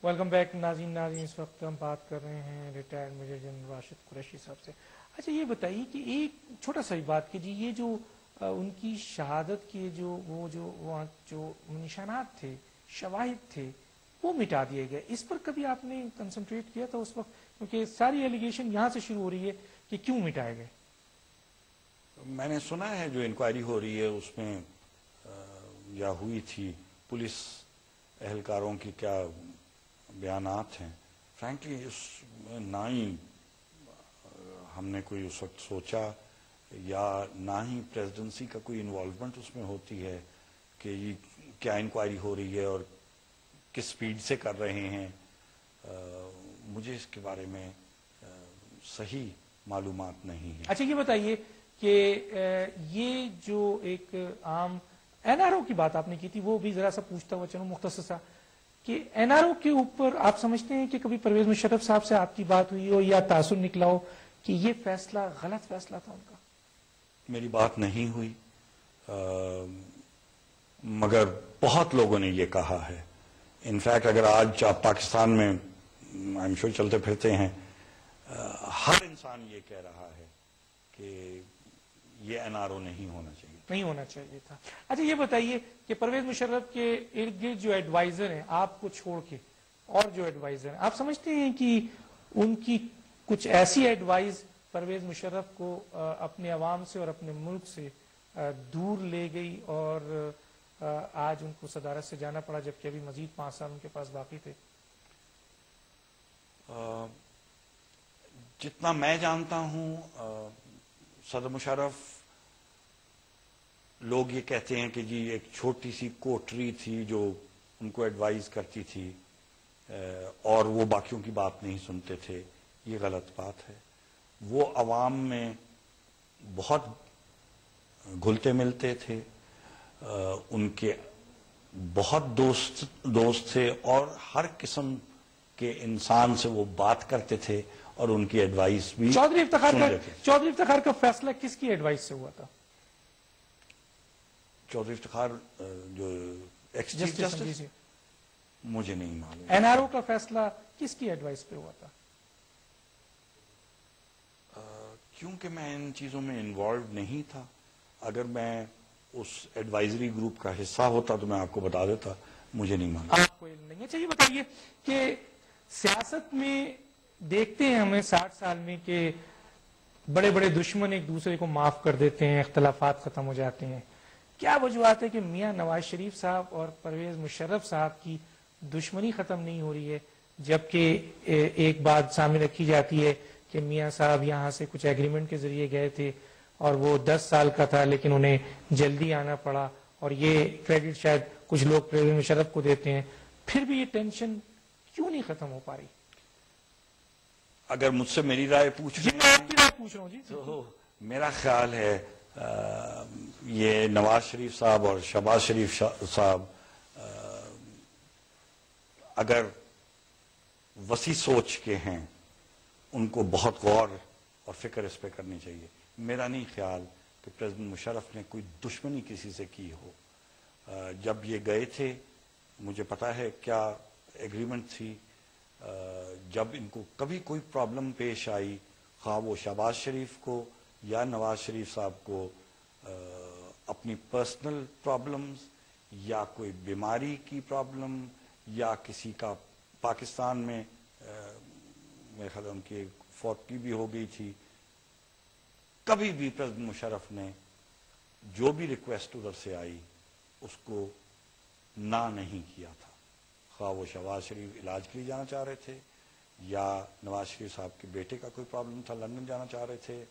Welcome back ناظرین اس وقت ہم بات کر رہے ہیں retired major general Rashid Qureshi صاحب سے. اچھا یہ بتائیے کہ ایک چھوٹا سا بات کہ جی یہ جو ان کی شہادت کے جو نشانات تھے، شواہد تھے، وہ مٹا دیے گئے. اس پر کبھی آپ نے کنسنٹریٹ کیا تھا اس وقت؟ کیونکہ ساری ایلیگیشن یہاں سے شروع ہو رہی ہے کہ کیوں مٹائے گئے. میں نے سنا ہے جو انکوائری ہو رہی ہے اس میں یا ہوئی تھی پولیس اہلکاروں کی کیا بیانات ہیں. فرینکلی اس نہ ہی ہم نے کوئی اس وقت سوچا یا نہ ہی پریزیڈنسی کا کوئی انوالومنٹ اس میں ہوتی ہے کہ یہ کیا انکوائری ہو رہی ہے اور کس سپیڈ سے کر رہے ہیں. مجھے اس کے بارے میں صحیح معلومات نہیں ہے. اچھا یہ بتائیے کہ یہ جو ایک عام این آر او کی بات آپ نے کی تھی وہ بھی ذرا سا پوچھتا ہوا چلوں مختصر سا کہ این آر او کے اوپر آپ سمجھتے ہیں کہ کبھی پرویز مشرف صاحب سے آپ کی بات ہوئی ہو یا تاثر نکلا ہو کہ یہ فیصلہ غلط فیصلہ تھا ان کا؟ میری بات نہیں ہوئی مگر بہت لوگوں نے یہ کہا ہے. انفیکٹ اگر آج آپ پاکستان میں آئی ایم شور چلتے پھرتے ہیں ہر انسان یہ کہہ رہا ہے کہ یہ این آر او نہیں ہونا چاہیے تھا. اچھا یہ بتائیے کہ پرویز مشرف کے ارد گرد جو ایڈوائزر ہیں آپ کو چھوڑ کے اور جو ایڈوائزر ہیں آپ سمجھتے ہیں کہ ان کی کچھ ایسی ایڈوائز پرویز مشرف کو اپنے عوام سے اور اپنے ملک سے دور لے گئی اور آج ان کو صدارت سے جانا پڑا جبکہ ابھی مزید 5 سال ان کے پاس باقی تھے؟ جتنا میں جانتا ہوں صدر مشرف لوگ یہ کہتے ہیں کہ جی ایک چھوٹی سی کوٹری تھی جو ان کو ایڈوائز کرتی تھی اور وہ باقیوں کی بات نہیں سنتے تھے. یہ غلط بات ہے. وہ عوام میں بہت گھلتے ملتے تھے، ان کے بہت دوست تھے اور ہر قسم کے انسان سے وہ بات کرتے تھے اور ان کی ایڈوائس بھی چودھری افتخار کا فیصلہ کس کی ایڈوائس سے ہوا تھا؟ چودھری افتخار جو ایکس چیف جسٹس، مجھے نہیں معلوم. این آر او کا فیصلہ کس کی ایڈوائس پہ ہوا تھا؟ کیونکہ میں ان چیزوں میں انوالوڈ نہیں تھا. اگر میں اس ایڈوائزری گروپ کا حصہ ہوتا تو میں آپ کو بتا دیتا. مجھے نہیں معلوم. آپ کو علم نہیں ہے. چلیے بتائیے کہ سیاست میں دیکھتے ہیں ہمیں 60 سال میں کہ بڑے بڑے دشمن ایک دوسرے کو معاف کر دیتے ہیں، اختلافات ختم ہو جاتے ہیں. کیا وجوہات ہے کہ میاں نواز شریف صاحب اور پرویز مشرف صاحب کی دشمنی ختم نہیں ہو رہی ہے جبکہ ایک بات سامنے رکھی جاتی ہے کہ میاں صاحب یہاں سے کچھ ایگریمنٹ کے ذریعے گئے تھے اور وہ 10 سال کا تھا لیکن انہیں جلدی آنا پڑا اور یہ کریڈٹ شاید کچھ لوگ پرویز مشرف کو دیتے ہیں. پھر بھی یہ ٹینشن کیوں نہیں ختم ہو پا رہی؟ اگر مجھ سے میری رائے پوچھ جی میں آپ کی رائے پوچھ رہا ہوں. جی تو میرا خیال ہے یہ نواز شریف صاحب اور شہباز شریف صاحب اگر وسیع سوچ کے ہیں ان کو بہت غور اور فکر اس پہ کرنی چاہیے. میرا نہیں خیال کہ پریزیڈنٹ مشرف نے کوئی دشمنی کسی سے کی ہو. جب یہ گئے تھے مجھے پتا ہے کیا ایگریمنٹ تھی. جب ان کو کبھی کوئی پرابلم پیش آئی خواہ وہ شہباز شریف کو یا نواز شریف صاحب کو اپنی پرسنل پرابلمز یا کوئی بیماری کی پرابلم یا کسی کا پاکستان میں میرے خیال ان کی فوت بھی ہو گئی تھی، کبھی بھی پریزیڈنٹ مشرف نے جو بھی ریکویسٹ ادھر سے آئی اس کو نہ نہیں کیا تھا. خواہ وہ شہباز شریف علاج کے لیے جانا چاہ رہے تھے یا نواز شریف صاحب کے بیٹے کا کوئی پرابلم تھا لندن جانا چاہ رہے تھے،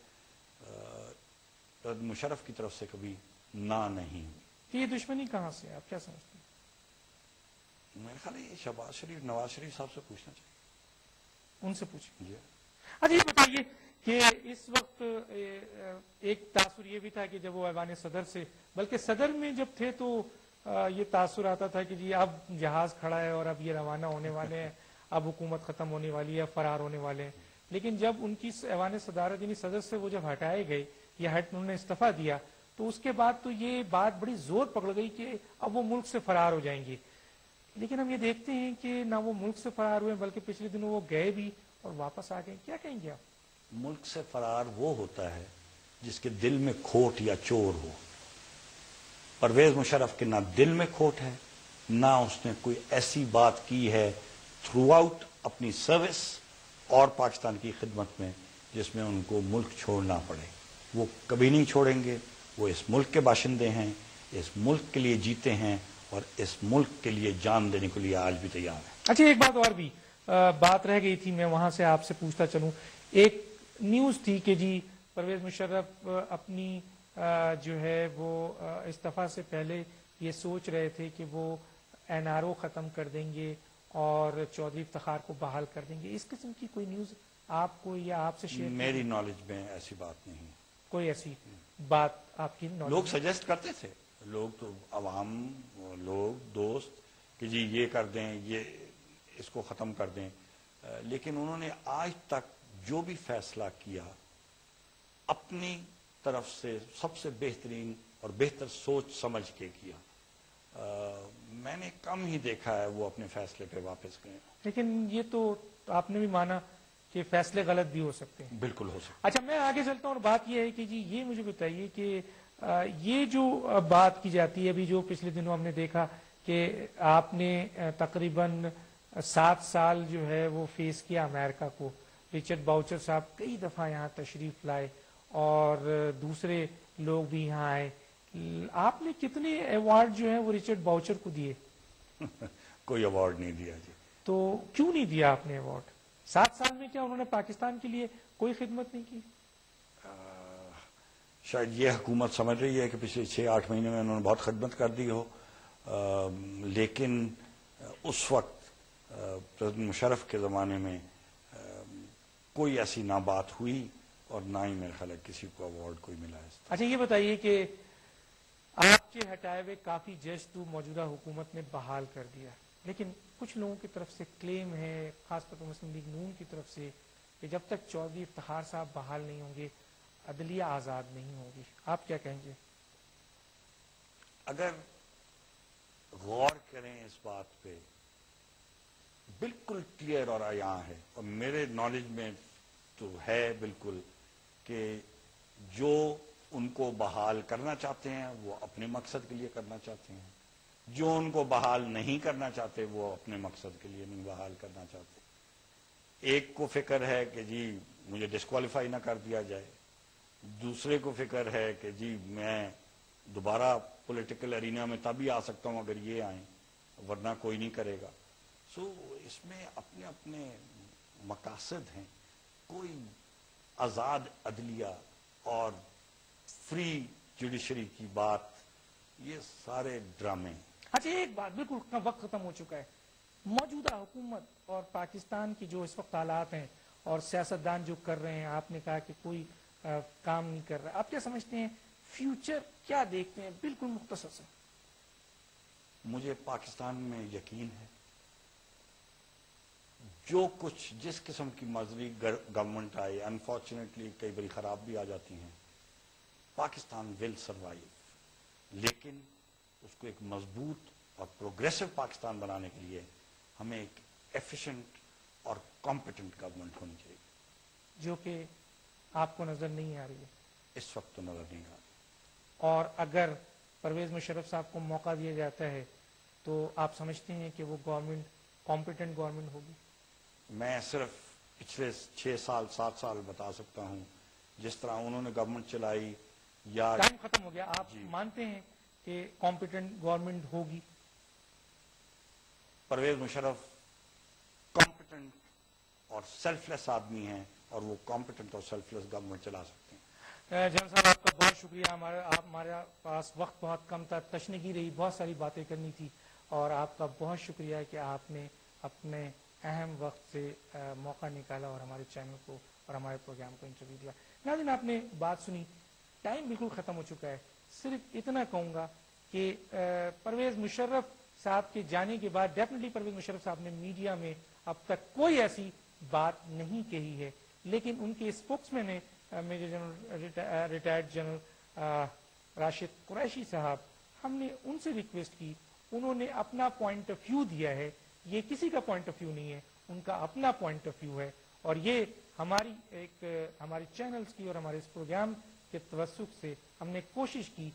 مشرف کی طرف سے کبھی نہ نہیں ہوئی. یہ دشمنی کہاں سے آپ کیا سمجھتے ہیں؟ میرے خیال ہے شہباز شریف نواز شریف صاحب سے پوچھنا چاہیے. ان سے پوچھیں. جی اچھا یہ بتائیے کہ اس وقت ایک تاثر یہ بھی تھا کہ جب وہ ایوان صدر سے بلکہ صدر میں جب تھے تو یہ تاثر آتا تھا کہ جی اب جہاز کھڑا ہے اور اب یہ روانہ ہونے والے ہیں، اب حکومت ختم ہونے والی ہے، فرار ہونے والے ہیں. لیکن جب ان کی ایوان صدارت یعنی صدر سے وہ جب ہٹائے گئے یا انہوں نے استعفیٰ دیا تو اس کے بعد تو یہ بات بڑی زور پکڑ گئی کہ اب وہ ملک سے فرار ہو جائیں گے. لیکن ہم یہ دیکھتے ہیں کہ نہ وہ ملک سے فرار ہوئے بلکہ پچھلے دنوں وہ گئے بھی اور واپس آ گئے. کیا کہیں گے آپ؟ ملک سے فرار وہ ہوتا ہے جس کے دل میں کھوٹ یا چور ہو. پرویز مشرف کے نہ دل میں کھوٹ ہے، نہ اس نے کوئی ایسی بات کی ہے تھرو آؤٹ اپنی سروس اور پاکستان کی خدمت میں جس میں ان کو ملک چھوڑنا پڑے. وہ کبھی نہیں چھوڑیں گے. وہ اس ملک کے باشندے ہیں، اس ملک کے لیے جیتے ہیں اور اس ملک کے لیے جان دینے کے لیے آج بھی تیار ہیں. اچھا، ایک بات اور بھی بات رہ گئی تھی، میں وہاں سے آپ سے پوچھتا چلوں. ایک نیوز تھی کہ جی پرویز مشرف اپنی جو ہے وہ استعفیٰ سے پہلے یہ سوچ رہے تھے کہ وہ این آر او ختم کر دیں گے اور چودھری افتخار کو بحال کر دیں گے. اس قسم کی کوئی نیوز آپ کو یا آپ سے شیئر؟ میری نالج میں ایسی بات نہیں. کوئی ایسی بات آپ کی لوگ سجیسٹ کرتے تھے، لوگ تو عوام، لوگ دوست کہ جی یہ کر دیں، یہ اس کو ختم کر دیں، لیکن انہوں نے آج تک جو بھی فیصلہ کیا اپنی طرف سے سب سے بہترین اور بہتر سوچ سمجھ کے کیا. میں نے کم ہی دیکھا ہے وہ اپنے فیصلے پہ واپس گئے. لیکن یہ تو آپ نے بھی مانا کہ فیصلے غلط بھی ہو سکتے ہیں. بالکل ہو سکتا. اچھا، میں آگے چلتا ہوں اور بات یہ ہے کہ جی یہ مجھے بتائیے کہ یہ جو بات کی جاتی ہے ابھی جو پچھلے دنوں ہم نے دیکھا کہ آپ نے تقریباً 7 سال جو ہے وہ فیس کیا امریکہ کو. رچرڈ باؤچر صاحب کئی دفعہ یہاں تشریف لائے اور دوسرے لوگ بھی یہاں آئے. آپ نے کتنے ایوارڈ جو ہیں وہ رچرڈ باؤچر کو دیے؟ کوئی ایوارڈ نہیں دیا جی. تو کیوں نہیں دیا آپ نے ایوارڈ؟ 7 سال میں کیا انہوں نے پاکستان کے لیے کوئی خدمت نہیں کی؟ شاید یہ حکومت سمجھ رہی ہے کہ پچھلے 6-8 مہینے میں انہوں نے بہت خدمت کر دی ہو، لیکن اس وقت پریزیڈنٹ مشرف کے زمانے میں کوئی ایسی نہ بات ہوئی اور نہ ہی میرے خیال ہے کسی کو ایوارڈ کوئی ملا ہے. اچھا، یہ بتائیے کہ آپ کے ہٹائے ہوئے کافی جج تو موجودہ حکومت نے بحال کر دیا، لیکن کچھ لوگوں کی طرف سے کلیم ہے، خاص طور پر مسلم لیگ نون کی طرف سے، کہ جب تک چودھری افتخار صاحب بحال نہیں ہوں گے عدلیہ آزاد نہیں ہوگی. آپ کیا کہیں گے؟ اگر غور کریں اس بات پہ، بالکل کلیئر اور عیاں ہے، اور میرے نالج میں تو ہے بالکل، کہ جو ان کو بحال کرنا چاہتے ہیں وہ اپنے مقصد کے لیے کرنا چاہتے ہیں، جو ان کو بحال نہیں کرنا چاہتے وہ اپنے مقصد کے لیے نہیں بحال کرنا چاہتے. ایک کو فکر ہے کہ جی مجھے ڈسکوالیفائی نہ کر دیا جائے، دوسرے کو فکر ہے کہ جی میں دوبارہ پولیٹیکل ارینا میں تبھی آ سکتا ہوں اگر یہ آئیں، ورنہ کوئی نہیں کرے گا. سو اس میں اپنے اپنے مقاصد ہیں. کوئی آزاد عدلیہ اور فری جوڈیشری کی بات، یہ سارے ڈرامے. اچھا، ایک بات، بالکل وقت ختم ہو چکا ہے. موجودہ حکومت اور پاکستان کی جو اس وقت حالات ہیں اور سیاستدان جو کر رہے ہیں، آپ نے کہا کہ کوئی کام نہیں کر رہا، آپ کیا سمجھتے ہیں فیوچر کیا دیکھتے ہیں؟ بالکل مختصر سے. مجھے پاکستان میں یقین ہے جو کچھ جس قسم کی مرضی گورنمنٹ آئے، انفارچونیٹلی کئی بڑی خراب بھی آ جاتی ہیں، پاکستان ول سروائیو. لیکن اس کو ایک مضبوط اور پروگریسو پاکستان بنانے کے لیے ہمیں ایک ایفیشنٹ اور کمپیٹنٹ گورنمنٹ ہونی چاہیے، جو کہ آپ کو نظر نہیں آ رہی ہے اس وقت تو نظر نہیں آ رہی. اور اگر پرویز مشرف صاحب کو موقع دیا جاتا ہے تو آپ سمجھتے ہیں کہ وہ گورنمنٹ کمپیٹنٹ گورنمنٹ ہوگی؟ میں صرف پچھلے 6-7 سال بتا سکتا ہوں جس طرح انہوں نے گورنمنٹ چلائی. یا ٹائم ختم ہو گیا. آپ مانتے ہیں کہ کمپیٹنٹ گورنمنٹ ہوگی؟ پرویز مشرف کمپیٹنٹ اور سیلف لیس آدمی ہیں اور وہ کمپیٹنٹ اور سیلف لیس گورنمنٹ چلا سکتے ہیں. جنرل صاحب آپ کا بہت شکریہ. ہمارے پاس وقت بہت کم تھا، تشنگی رہی، بہت ساری باتیں کرنی تھی، اور آپ کا بہت شکریہ کہ آپ نے اپنے اہم وقت سے موقع نکالا اور ہمارے چینل کو اور ہمارے پروگرام کو انٹرویو دیا. ناظرین، آپ نے بات سنی، ٹائم بالکل ختم ہو چکا ہے. صرف اتنا کہوں گا کہ پرویز مشرف صاحب کے جانے کے بعد ڈیفینیٹلی پرویز مشرف صاحب نے میڈیا میں اب تک کوئی ایسی بات نہیں کہی ہے، لیکن ان کے اسپوکس مین نے major general retired general Rashid Qureshi صاحب، ہم نے ان سے ریکویسٹ کی انہوں نے اپنا پوائنٹ آف ویو دیا ہے. یہ کسی کا پوائنٹ آف ویو نہیں ہے, ان کا اپنا پوائنٹ آف ویو ہے. اور یہ ہماری چینلز کی اور ہمارے اس پروگرام کے توسط سے ہم نے کوشش کی